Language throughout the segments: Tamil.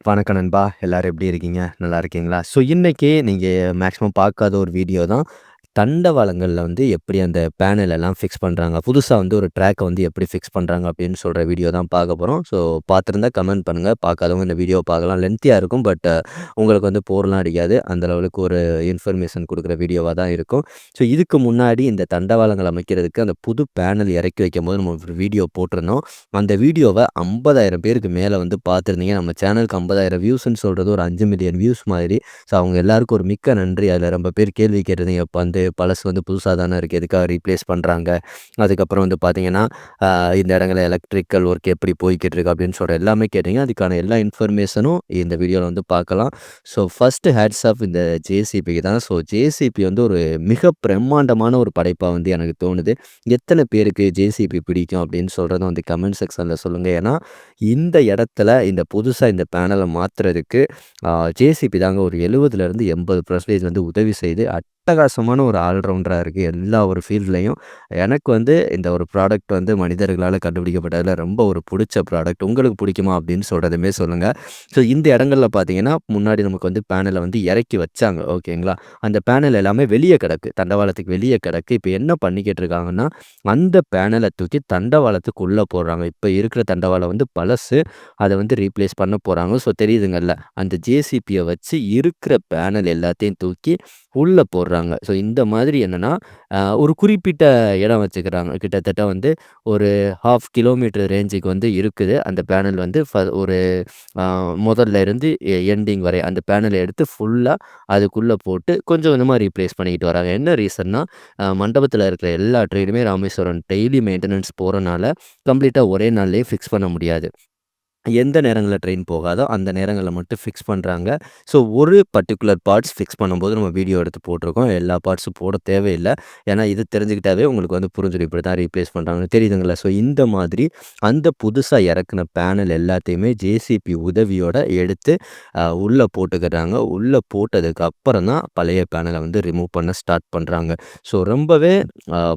வணக்கம் நண்பா. எல்லாரும் எப்படி இருக்கீங்க? நல்லா இருக்கீங்களா? இன்னைக்கு நீங்க மேக்ஸிமம் பார்க்காத ஒரு வீடியோ தான். தண்டவாளங்கள்ல எப்படி அந்த பேனல் எல்லாம் ஃபிக்ஸ் பண்றாங்க. புதுசா ஒரு ட்ராக்க எப்படி ஃபிக்ஸ் பண்றாங்க அப்படின்னு சொல்ற வீடியோ தான் பார்க்க போறோம். பார்த்திருந்தா கமெண்ட் பண்ணுங்க. பார்க்காதவங்க இந்த வீடியோ பார்க்கலாம். லென்த்தியா இருக்கும். பட் உங்களுக்கு போர்லாம் அடிக்காது. அந்த லெவலுக்கு ஒரு இன்ஃபர்மேஷன் குடுக்குற வீடியோவா தான் இருக்கும். இதுக்கு முன்னாடி இந்த தண்டவாளங்கள் அமைக்கிறதுக்கு அந்த புது பேனல் இறக்கி வைக்கும்போது நம்ம ஒரு வீடியோ போட்டிருந்தோம். அந்த வீடியோவ 50,000 பேருக்கு மேல பார்த்துருந்தீங்க. நம்ம சேனலுக்கு 50,000 வியூஸ்ன்னு சொல்றது ஒரு 5 மில்லியன் வியூஸ் மாதிரி. அவங்க எல்லாருக்கும் ஒரு மிக்க நன்றி. அதில ரொம்ப பேர் கேள்வி கேட்டிருந்தீங்க. இப்ப பழசு புதுசா தானே இருக்கு. எதுக்காக ரீப்ளேஸ் பண்றாங்க? அதுக்கப்புறம் பார்த்தீங்கன்னா, இந்த இடங்கள்ல எலக்ட்ரிக்கல் ஒர்க் எப்படி போய்க்கிட்டு இருக்கு அப்படின்னு சொல்ற எல்லாமே கேட்டீங்க. அதுக்கான எல்லா இன்ஃபர்மேஷனும் இந்த வீடியோல பார்க்கலாம். ஃபர்ஸ்ட் ஹேட்ஸ் ஆஃப் இந்த ஜேசிபிக்கு தான். ஜேசிபி ஒரு மிக பிரம்மாண்டமான ஒரு படைப்பா எனக்கு தோணுது. எத்தன பேருக்கு ஜேசிபி பிடிக்கும் அப்படின்னு சொல்றத கமெண்ட் செக்ஷன்ல சொல்லுங்க. ஏன்னா, இந்த இடத்துல இந்த புதுசா இந்த பேனல மாத்துறதுக்கு ஜேசிபி தாங்க ஒரு 70லேருந்து 80% உதவி செய்து அட்டகாசமான ஒரு ஆல்ரவுண்டரா இருக்கு. எல்லா ஒரு ஃபீல்ட்லயும். எனக்கு இந்த ஒரு ப்ராடக்ட் மனிதர்களால கண்டுபிடிக்கப்பட்டதுல ரொம்ப ஒரு புடிச்ச ப்ராடக்ட். உங்களுக்கு பிடிக்குமா அப்படின்னு சொல்றதுமே சொல்லுங்க. இந்த இடங்கள்ல பார்த்தீங்கன்னா, முன்னாடி நமக்கு பேனல இறக்கி வச்சாங்க. ஓகேங்களா? அந்த பேனல் எல்லாமே வெளிய கிடக்கு. தண்டவாளத்துக்கு வெளிய கிடக்கு. இப்ப என்ன பண்ணிக்கிட்டு இருக்காங்கன்னா, அந்த பேனல தூக்கி தண்டவாளத்துக்குள்ள போடுறாங்க. இப்ப இருக்கிற தண்டவாளம் பழசு. அத ரீப்ளேஸ் பண்ண போறாங்க. தெரியுதுங்கல்ல. அந்த ஜேசிபிய வச்சு இருக்கிற பேனல் எல்லாத்தையும் தூக்கி உள்ள போடுறாங்க. இந்த மாதிரி என்னன்னா, ஒரு குறிப்பிட்ட இடம் வச்சுக்கிறாங்க. கிட்டத்தட்ட ஒரு 1/2 கிலோமீட்டர் ரேஞ்சுக்கு இருக்குது. அந்த பேனல் ஒரு முதல்ல இருந்து எண்டிங் வரை அந்த பேனல எடுத்து ஃபுல்லா அதுக்குள்ள போட்டு கொஞ்சம் கொஞ்சமா ரீப்ளேஸ் பண்ணிக்கிட்டு வராங்க. என்ன ரீசன்னா, மண்டபத்தில இருக்கிற எல்லா ட்ரெயினுமே ராமேஸ்வரம் டெய்லி மெயின்டனன்ஸ் போறனால, கம்ப்ளீட்டா ஒரே நாள்லயே ஃபிக்ஸ் பண்ண முடியாது. எந்த நேரங்கள்ல ட்ரெயின் போகாதோ, அந்த நேரங்கள்ல மட்டும் ஃபிக்ஸ் பண்றாங்க. ஒரு பர்ட்டிகுலர் பார்ட்ஸ் ஃபிக்ஸ் பண்ணும்போது நம்ம வீடியோ எடுத்து போட்டிருக்கோம். எல்லா பார்ட்ஸும் போட தேவையில்ல. ஏன்னா, இது தெரிஞ்சுக்கிட்டாவே உங்களுக்கு புரிஞ்சிடும். இப்படி தான் ரீப்ளேஸ் பண்றாங்கன்னு தெரியுதுங்களா? இந்த மாதிரி அந்த புதுசா இறக்குன பேனல் எல்லாத்தையுமே ஜேசிபி உதவியோட எடுத்து உள்ள போட்டுக்கிறாங்க. உள்ள போட்டதுக்கு அப்புறம் தான் பழைய பேனல ரிமூவ் பண்ண ஸ்டார்ட் பண்றாங்க. ரொம்பவே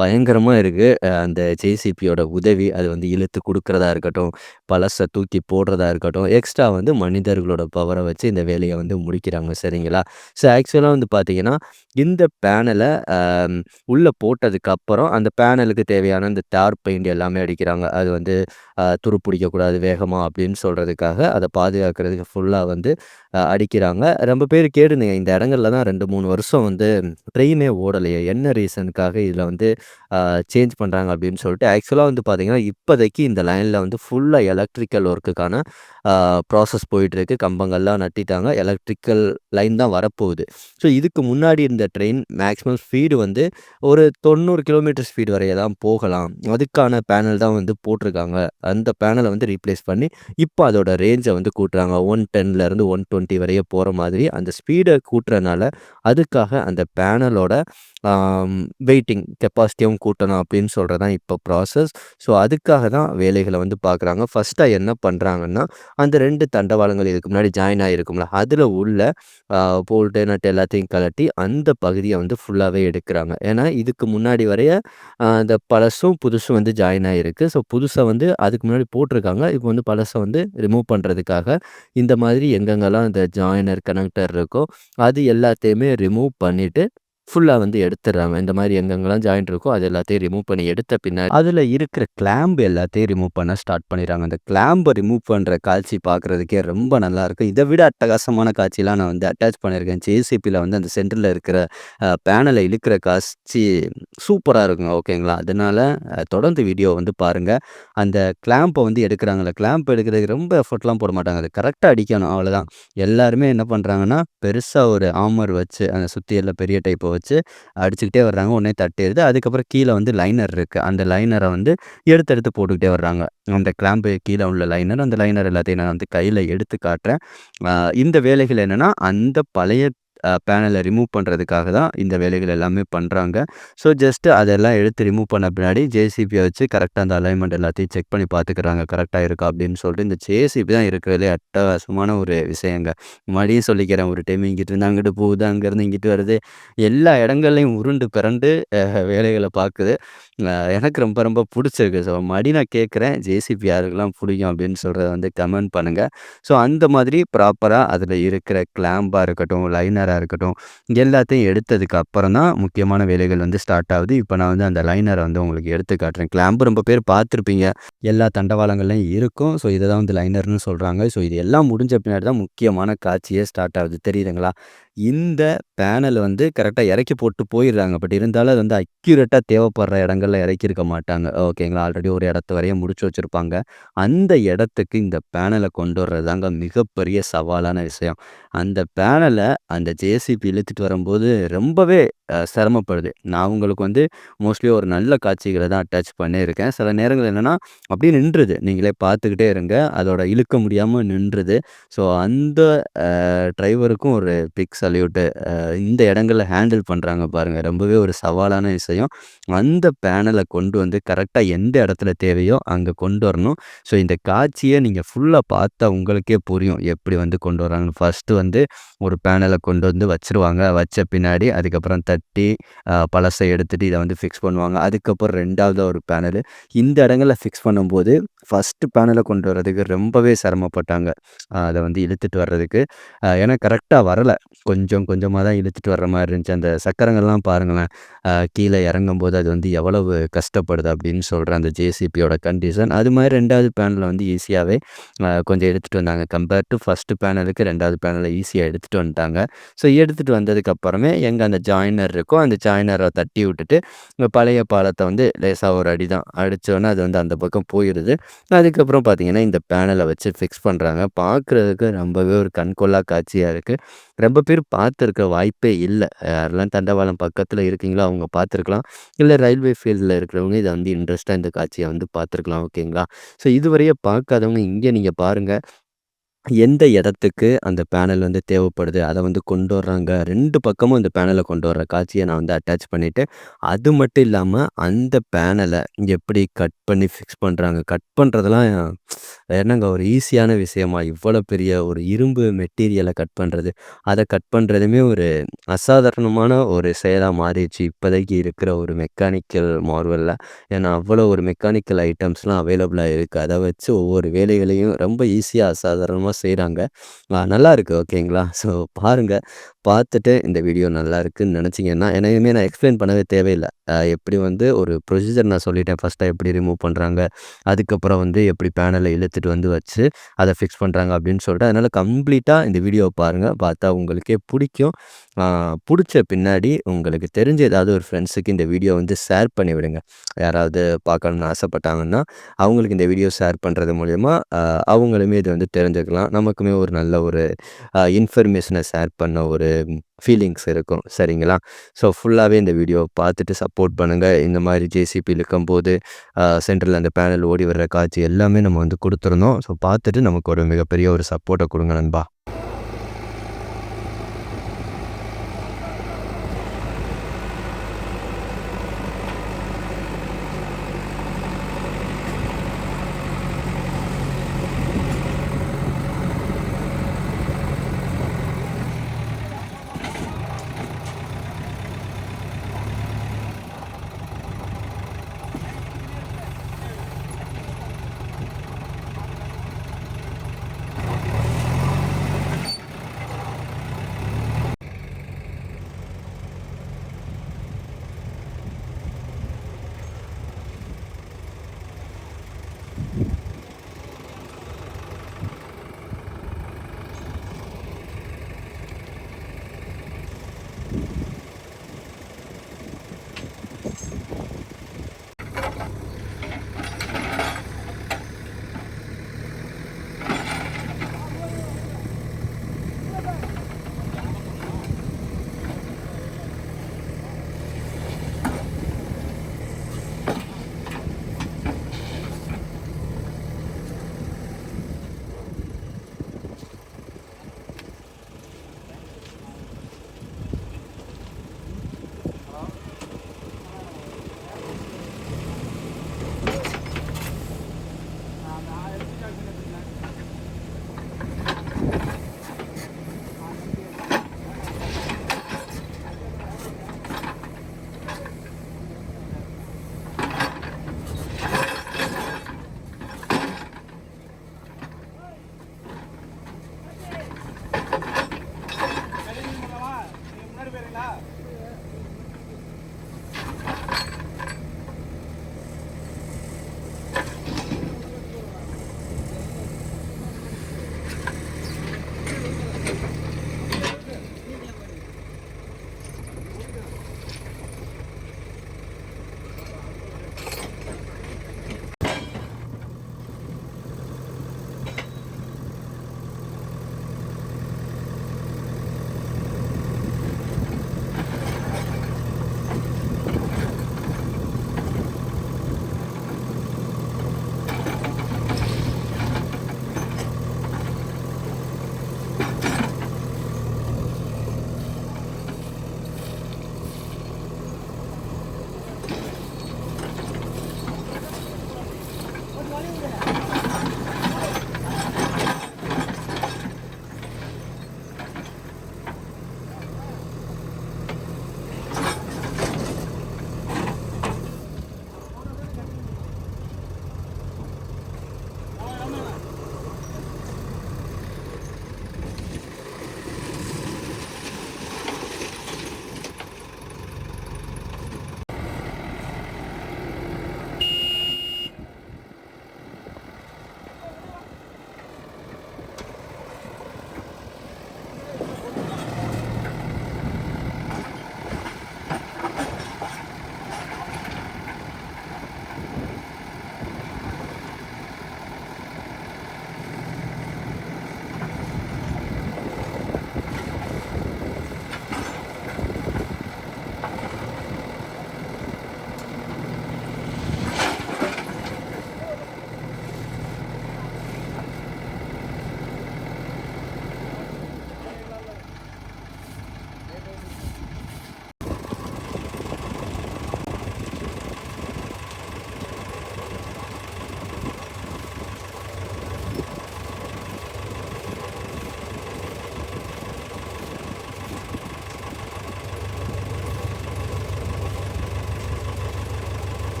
பயங்கரமா இருக்கு. அந்த ஜேசிபியோட உதவி அது இழுத்து குடுக்கிறதா இருக்கட்டும், பழச தூக்கி போடுறதா இருக்கட்டும், எக்ஸ்ட்ரா மனிதர்களோட பவர வச்சு இந்த வேலைய முடிக்கிறாங்க. சரிங்களா? ஆக்சுவலா பார்த்தீங்கன்னா, இந்த பேனல அ உள்ள போட்டதுக்கு அப்புறம் அந்த பேனலுக்கு தேவையான இந்த தார் பெயிண்ட் எல்லாமே அடிக்கிறாங்க. அது துரு பிடிக்கக்கூடாது வேகமா அப்படின்னு சொல்றதுக்காக, அத பாதுகாக்கிறதுக்கு ஃபுல்லா அடிக்கிறாங்க. ரொம்ப பேர் கேட்டிருந்தீங்க, இந்த இடங்கள்ல தான் 2, 3 வருஷம் ட்ரெயினே ஓடலையே. என்ன ரீசனுக்காக இதில சேஞ்ச் பண்றாங்க அப்படின்னு சொல்லிட்டு. ஆக்சுவலா பார்த்தீங்கன்னா, இப்போதைக்கு இந்த லைன்ல ஃபுல்லா எலக்ட்ரிக்கல் ஒர்க்குக்கான ப்ராசஸ் போயிட்டுருக்கு. கம்பங்கள்லாம் நட்டிட்டாங்க. எலக்ட்ரிக்கல் லைன் தான் வரப்போகுது. இதுக்கு முன்னாடி இருந்த ட்ரெயின் மேக்ஸிமம் ஸ்பீடு ஒரு 90 கிலோமீட்டர் ஸ்பீடு வரைய தான் போகலாம். அதுக்கான பேனல் தான் போட்டிருக்காங்க. அந்த பேனல ரீப்ளேஸ் பண்ணி, இப்போ அதோட ரேஞ்ச கூட்டுறாங்க. 110லேருந்து 120 வரைய போற மாதிரி அந்த ஸ்பீட கூட்டுறனால, அதுக்காக அந்த பேனலோட வெயிட்டிங் கெப்பாசிட்டியும் கூட்டணும் அப்படின்னு சொல்றது தான் இப்போ ப்ராசஸ். அதுக்காக தான் வேலைகள பார்க்குறாங்க. ஃபர்ஸ்ட்டா என்ன பண்றாங்கன்னா, அந்த 2 தண்டவாளங்கள் இதுக்கு முன்னாடி ஜாயின் ஆகியிருக்கும்ல, அதில உள்ள போல்ட்டு, நட் எல்லாத்தையும் கழட்டி அந்த பகுதிய ஃபுல்லாவே எடுக்குறாங்க. ஏன்னா, இதுக்கு முன்னாடி வரைய இந்த பழசும், புதுசும் ஜாயின் ஆகியிருக்கு. புதுசா அதுக்கு முன்னாடி போட்டிருக்காங்க. இப்போ பழச ரிமூவ் பண்றதுக்காக இந்த மாதிரி எங்கெங்கெல்லாம் இந்த ஜாயினர், கனெக்டர் இருக்கோ, அது எல்லாத்தையுமே ரிமூவ் பண்ணிட்டு ஃபுல்லா எடுத்துடுறாங்க. இந்த மாதிரி எங்கெங்கெல்லாம் ஜாயிண்ட் இருக்கோ, அது எல்லாத்தையும் ரிமூவ் பண்ணி எடுத்த பின்னாடி, அதில இருக்கிற கிளாம்ப் எல்லாத்தையும் ரிமூவ் பண்ண ஸ்டார்ட் பண்ணிடுறாங்க. அந்த கிளாம்ப ரிமூவ் பண்ற காட்சி பார்க்குறதுக்கே ரொம்ப நல்லாயிருக்கும். இத விட அட்டகாசமான காட்சிலாம் நான் அட்டாச் பண்ணியிருக்கேன். ஜேசிபில அந்த சென்டர்ல இருக்கிற பேனல இழுக்கிற காட்சி சூப்பரா இருக்குங்க. ஓகேங்களா? அதனால தொடர்ந்து வீடியோ பாருங்க. அந்த கிளாம்ப எடுக்குறாங்கல்ல, கிளாம்ப் எடுக்கிறதுக்கு ரொம்ப எஃபோர்ட்லாம் போட மாட்டாங்க. அது கரெக்ட்டா அடிக்கணும் அவ்வளோதான். எல்லாருமே என்ன பண்றாங்கன்னா, பெருசா ஒரு ஹாமர் வச்சு, அந்த சுத்தியல்ல பெரிய டைப்ப வச்சு அடிச்சுக்கிட்டே வர்றாங்க. உடனே தட்டிருது. அதுக்கப்புறம் கீழ லைனர் இருக்கு. அந்த லைனர எடுத்து எடுத்து போட்டுக்கிட்டே வர்றாங்க. அந்த கிளாம்பு கீழ உள்ள லைனர், அந்த லைனர் எல்லாத்தையும் நான் கையில எடுத்து காட்டுறேன். அ இந்த வேலைகள் என்னன்னா, அந்த பழைய பேனலை ரிமூவ் பண்ணுறதுக்காக தான் இந்த வேலைகள் எல்லாமே பண்ணுறாங்க. ஸோ ஜஸ்ட்டு அதெல்லாம் எடுத்து ரிமூவ் பண்ண பின்னாடி ஜேசிபியை வச்சு கரெக்டாக அந்த அலைன்மெண்ட் எல்லாத்தையும் செக் பண்ணி பார்த்துக்கிறாங்க கரெக்டாக இருக்கா அப்படின்னு சொல்லிட்டு. இந்த ஜேசிபி தான் இருக்கிறதுலே அட்டகாசமான ஒரு விஷயங்க. மறுபடியும் சொல்லிக்கிறேன், ஒரு டைம் இங்கிட்டு அங்கிட்டு போகுது, அங்கேருந்து இங்கிட்டு வருது, எல்லா இடங்கள்லையும் உருண்டு பிறண்டு வேலைகளை பார்க்குது. எனக்கு ரொம்ப ரொம்ப பிடிச்சிருக்கு. ஸோ மறுபடியும் நான் கேட்குறேன், ஜேசிபி யாருக்கெல்லாம் பிடிக்கும் அப்படின்னு சொல்கிறத வந்து கமெண்ட் பண்ணுங்கள். ஸோ அந்த மாதிரி ப்ராப்பராக அதில் இருக்கிற கிளாம்பாக இருக்கட்டும், லைனராக இருக்கட்டும், எல்லாத்தையும் எடுத்ததுக்கு அப்புறம் தான் முக்கியமான வேலைகள் வந்து ஸ்டார்ட் ஆகுது. இப்போ நான் வந்து அந்த லைனரை வந்து உங்களுக்கு எடுத்து காட்டுறேன். கிளாம்பு ரொம்ப பேர் பார்த்துருப்பீங்க, எல்லா தண்டவாளங்கள்லையும் இருக்கும். ஸோ இதை தான் வந்து லைனர்னு சொல்கிறாங்க. ஸோ இது எல்லாம் முடிஞ்ச பின்னாடி தான் முக்கியமான காட்சியே ஸ்டார்ட் ஆகுது. தெரியுதுங்களா? இந்த பேனல் வந்து கரெக்டாக இறக்கி போட்டு போயிடுறாங்க. பட் இருந்தாலும் அது வந்து அக்யூரேட்டாக தேவைப்படுற இடங்கள்ல இறக்கியிருக்க மாட்டாங்க. ஓகேங்களா? ஆல்ரெடி ஒரு இடத்து வரையும் முடிச்சு வச்சுருப்பாங்க. அந்த இடத்துக்கு இந்த பேனலை கொண்டு வர்றது தாங்க மிகப்பெரிய சவாலான விஷயம். அந்த பேனலை அந்த ஜேசிபி இழுத்துட்டு வரும்போது ரொம்பவே சிரமப்படுது. நான் உங்களுக்கு வந்து மோஸ்ட்லி ஒரு நல்ல காட்சிகளை தான் அட்டாச் பண்ணியிருக்கேன். சில நேரங்கள் என்னென்னா அப்படியே நின்றுது. நீங்களே பார்த்துக்கிட்டே இருங்க. அதோட இழுக்க முடியாமல் நின்றுது. ஸோ அந்த டிரைவருக்கும் ஒரு பிக் சல்யூட்டு. இந்த இடங்கள்ல ஹேண்டில் பண்ணுறாங்க பாருங்கள், ரொம்பவே ஒரு சவாலான விஷயம். அந்த பேனலை கொண்டு வந்து கரெக்டாக எந்த இடத்துல தேவையோ அங்கே கொண்டு வரணும். ஸோ இந்த காட்சியை நீங்கள் ஃபுல்லாக பார்த்தா உங்களுக்கே புரியும் எப்படி வந்து கொண்டு வராங்கன்னு. ஃபஸ்ட்டு வந்து ஒரு பேனலை கொண்டு வந்து வச்சுருவாங்க. வச்ச பின்னாடி அதுக்கப்புறம் தட்டி பழசை எடுத்துகிட்டு இதை வந்து ஃபிக்ஸ் பண்ணுவாங்க. அதுக்கப்புறம் 2வது ஒரு பேனலு. இந்த இடங்களில் ஃபிக்ஸ் பண்ணும்போது ஃபஸ்ட்டு பேனலை கொண்டு வர்றதுக்கு ரொம்பவே சிரமப்பட்டாங்க. அதை வந்து இழுத்துட்டு வர்றதுக்கு. ஏன்னா கரெக்டாக வரலை. கொஞ்சம் கொஞ்சமாக தான் இழுத்துட்டு வர்ற மாதிரி இருந்துச்சு. அந்த சக்கரங்கள்லாம் பாருங்களேன், கீழே இறங்கும்போது அது வந்து எவ்வளவு கஷ்டப்படுது அப்படின்னு சொல்கிற அந்த ஜேசிபியோட கண்டிஷன். அது மாதிரி 2வது பேனலை வந்து ஈஸியாகவே கொஞ்சம் எடுத்துகிட்டு வந்தாங்க. கம்பேர் டு ஃபஸ்ட்டு பேனலுக்கு 2வது பேனலை ஈஸியாக எடுத்துகிட்டு வந்துட்டாங்க. ஸோ எடுத்துகிட்டு வந்ததுக்கப்புறமே எங்கே அந்த ஜாயினர் இருக்கோ அந்த ஜாயினரை தட்டி விட்டுட்டு பழைய பாலத்தை வந்து லேசாக ஒரு அடி தான் அடித்தோன்னே அது வந்து அந்த பக்கம் போயிடுது. அதுக்கப்புறம் பார்த்தீங்கன்னா இந்த பேனலை வச்சு ஃபிக்ஸ் பண்ணுறாங்க. பார்க்குறதுக்கு ரொம்பவே ஒரு கண்கொள்ளா காட்சியாக இருக்குது. ரொம்ப பேர் பார்த்துருக்க வாய்ப்பே இல்லை. யாரெல்லாம் தண்டவாளம் பக்கத்தில் இருக்கீங்களோ அவங்க பார்த்துருக்கலாம். இல்லை ரயில்வே ஃபீல்டில் இருக்கிறவங்க இதை வந்து இன்ட்ரெஸ்ட்டாக இந்த காட்சியை வந்து பார்த்துருக்கலாம். ஓகேங்களா? ஸோ இதுவரையே பார்க்காதவங்க இங்கே நீங்கள் பாருங்கள். எந்த இடத்துக்கு அந்த பேனல் வந்து தேவைப்படுது, அதை வந்து கொண்டு வர்றாங்க. 2 பக்கமும் இந்த பேனலை கொண்டு வர்ற காட்சியை நான் வந்து அட்டாச் பண்ணிவிட்டு, அது மட்டும் இல்லாமல் அந்த பேனலை எப்படி கட் பண்ணி ஃபிக்ஸ் பண்ணுறாங்க. கட் பண்ணுறதெல்லாம் என்னங்க ஒரு ஈஸியான விஷயமா? இவ்வளோ பெரிய ஒரு இரும்பு மெட்டீரியலை கட் பண்ணுறது, அதை கட் பண்ணுறதுமே ஒரு அசாதாரணமான ஒரு செயலாக மாறிடுச்சு இப்போதைக்கு இருக்கிற ஒரு மெக்கானிக்கல் மார்வலில். ஏன்னா அவ்வளோ ஒரு மெக்கானிக்கல் ஐட்டம்ஸ்லாம் அவைலபிளாக இருக்குது. அதை வச்சு ஒவ்வொரு வேலைகளையும் ரொம்ப ஈஸியாக அசாதாரணமாக செய்கிறாங்க. நல்லா இருக்குது. ஓகேங்களா? ஸோ பாருங்கள், பார்த்துட்டு இந்த வீடியோ நல்லா இருக்குன்னு நினச்சிங்கன்னா, ஏன்னா இனிமேல் நான் எக்ஸ்பிளைன் பண்ணவே தேவையில்லை. எப்படி வந்து ஒரு ப்ரொசீஜர் நான் சொல்லிட்டேன். ஃபஸ்ட்டாக எப்படி ரிமூவ் பண்ணுறாங்க, அதுக்கப்புறம் வந்து எப்படி பேனலை இழுத்துட்டு வந்து வச்சு அதை ஃபிக்ஸ் பண்ணுறாங்க அப்படின்னு சொல்லிட்டு. அதனால் கம்ப்ளீட்டாக இந்த வீடியோவை பாருங்கள். பார்த்தா உங்களுக்கே பிடிக்கும். பிடிச்ச பின்னாடி உங்களுக்கு தெரிஞ்ச ஏதாவது ஒரு ஃப்ரெண்ட்ஸுக்கு இந்த வீடியோ வந்து ஷேர் பண்ணி விடுங்க. யாராவது பார்க்கணுன்னு ஆசைப்பட்டாங்கன்னா அவங்களுக்கு இந்த வீடியோ ஷேர் பண்ணுறது மூலயமா அவங்களுமே இது வந்து தெரிஞ்சுக்கலாம். நமக்குமே ஒரு நல்ல ஒரு இன்ஃபர்மேஷனை ஷேர் பண்ண ஒரு ஃபீலிங்ஸ் இருக்கும். சரிங்களா? ஸோ ஃபுல்லாகவே இந்த வீடியோவை பார்த்துட்டு சப்போர்ட் பண்ணுங்கள். இந்த மாதிரி ஜேசிபி இழுக்கும்போது சென்டரில் அந்த பேனல் ஓடி வர்ற காட்சி எல்லாமே நம்ம வந்து கொடுத்துருந்தோம். ஸோ பார்த்துட்டு நமக்கு ஒரு மிகப்பெரிய ஒரு சப்போர்ட்டை கொடுங்க நண்பா.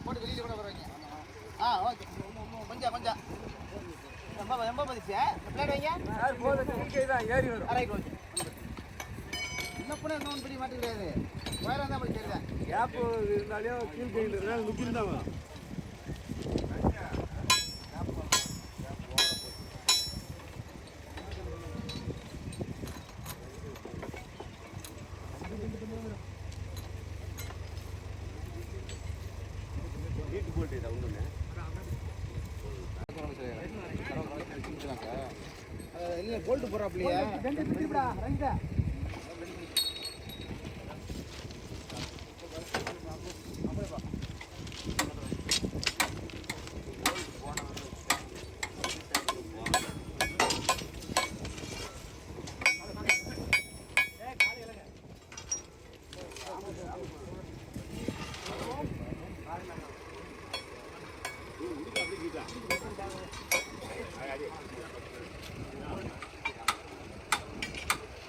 போட்டு வெளியில் கூட வருவாங்க. ஓகே. கொஞ்சம் கொஞ்சம் எம்ப பதிச்சு பிளேட் வைங்க. ஏறி வரும். Right okay. இன்னும் இன்னொன்று பெரிய மாட்டு கிடையாது. வயராக தான் அப்படி தெரியுதா? கேப் இருந்தாலும் கீழ் கையில் இருந்தாலும் முக்கியம் தான் வரும். வீட்டு போட்டு ஒன்று இல்லை போல்ட்டு போடுறாப்லையா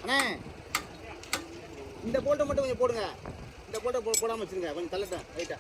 அண்ணே இந்த போல்ட்டை மட்டும் கொஞ்சம் போடுங்க. இந்த போல்ட்டை போடாமல் வச்சுருங்க. கொஞ்சம் தள்ளட்டேன் ரைட்டா.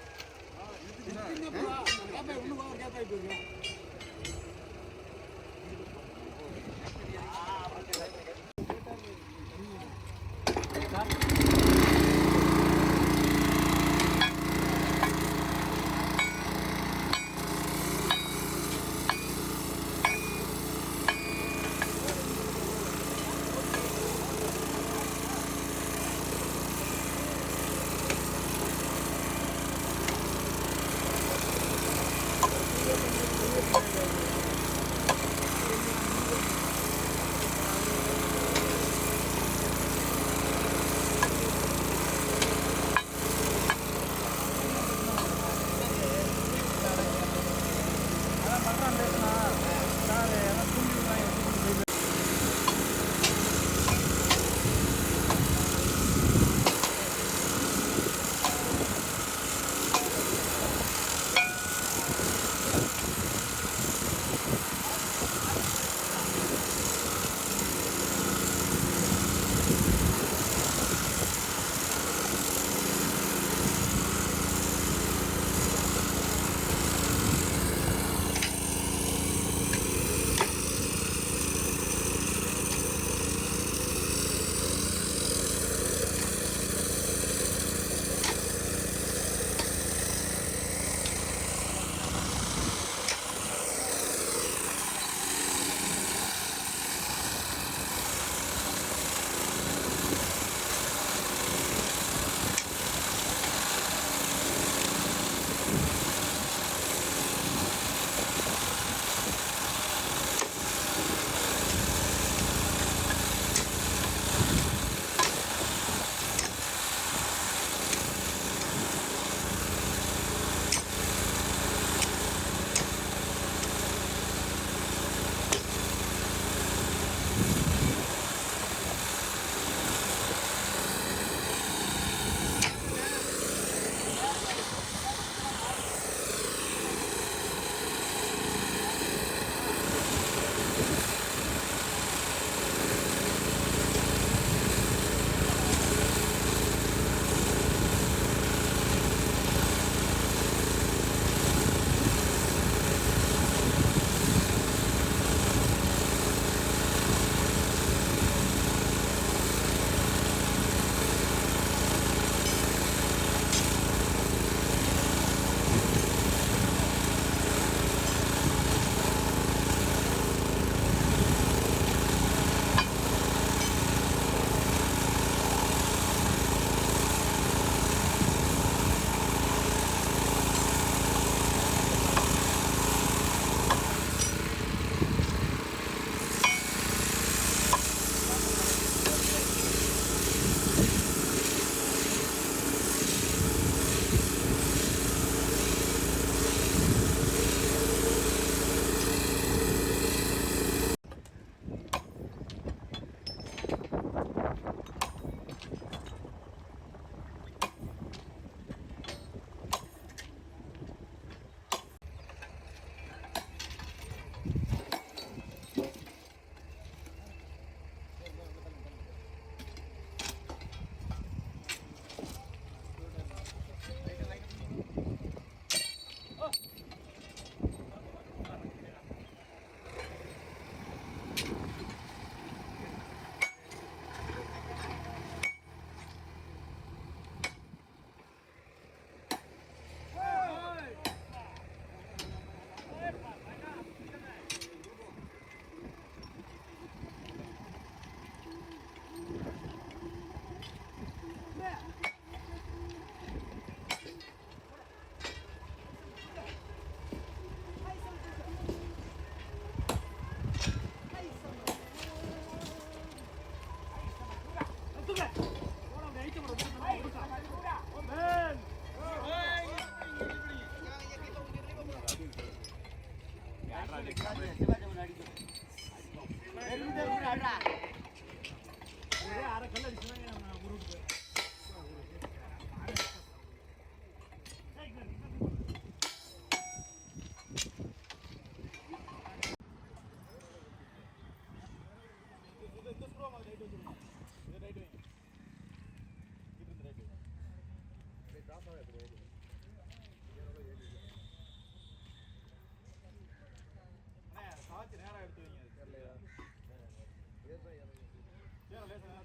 நேரம் எடுத்து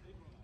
வைங்க.